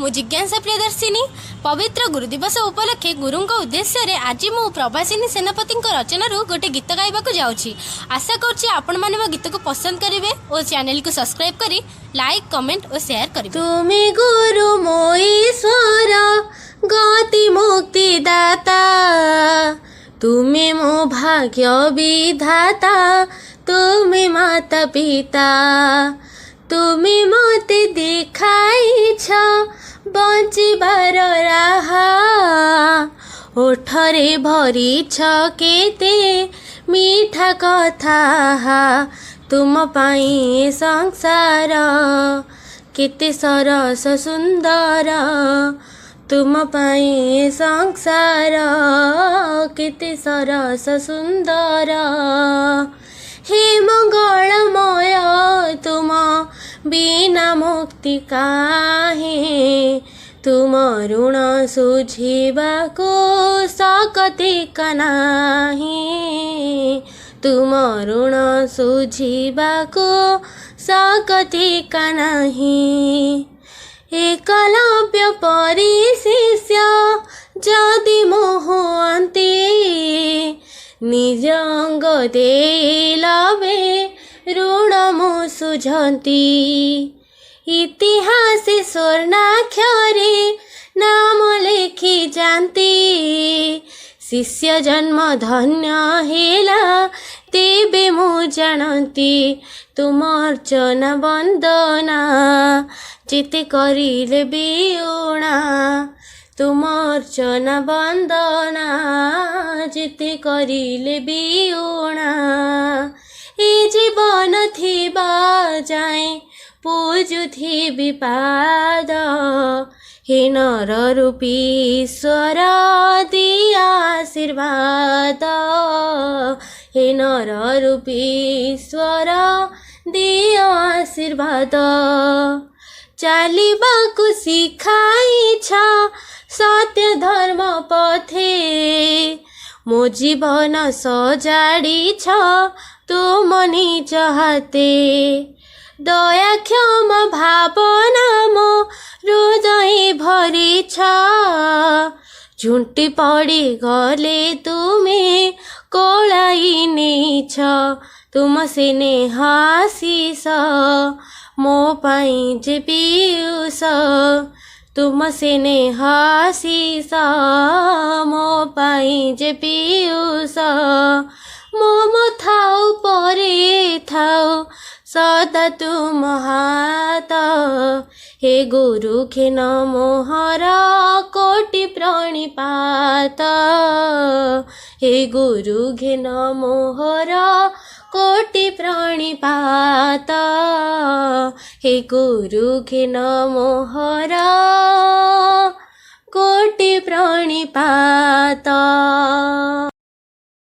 मु जिज्ञासा प्रियदर्शिनी पवित्र गुरु दिवस उपलक्षे गुरु उद्देश्य रे आज मु प्रभासिनी सेनापति रचना गोटे गीत गाइबा जाऊँगी। आशा करुँची आपण मैंने मो गीत को पसंद करेंगे और चैनल को सब्सक्राइब करी लाइक कमेंट और शेयर करेंगे। तुम्हें गुरु मो ईश्वर गति मुक्ति दाता, तुम्हें मो भाग्य विधाता, तुम्हें माता पिता, तुम्हें मते देखाइछ बंचिबार राह, ओठरे भरिछ केते मीठा कथा, तुम पाई संसार केते सरस सुंदर, तुम पाई संसार केते सरस सुंदर। हे मंगलमय तुम बिना मुक्ति काहे, तुम ऋण सुझिबाको सकति कनाही, तुम ऋण सुझिबाको सकति कनाही। एकलव्य परि शिष्य जदि मोहन्ते, निज अंग दे लबे ऋण मु सुझन्ती, इतिहास स्वर्णाक्षरे नाम लेखि जानती, शिष्य जन्म धन्य हेला तेबे मु जानती, तुम अर्चना वंदना चिते करिले बिउणा, तुम अर्चना वंदना चिते करिले बिउणा। ए जीवन थिबा जाए पूजुथिबि पाद, हे नर रूपी ईश्वर दिया आशीर्वाद, हे नर रूपी ईश्वर दिया आशीर्वाद। चालिबाकु शिखाइछ सत्य धर्म पथे, मो जीवन सजाड़ीछ तुम निज हाते, दया क्षमा भावना मो हृदय भरिछ, झुंटी पड़ी गले तुमे कोलाई नेछ, तुम स्नेह आशीष मो पाई जे पीयूष, तुम स्नेह आशीष मो पाई जे पीयूष। मोम थाउ परे थाउ सदा तुम हाथ, हे गुरु खेन मोहर कोटि प्रणिपात, हे गुरु घेन मोहर कोटि प्रणिपात, हे गुरु घेन मोहर कोटि प्रणिपात।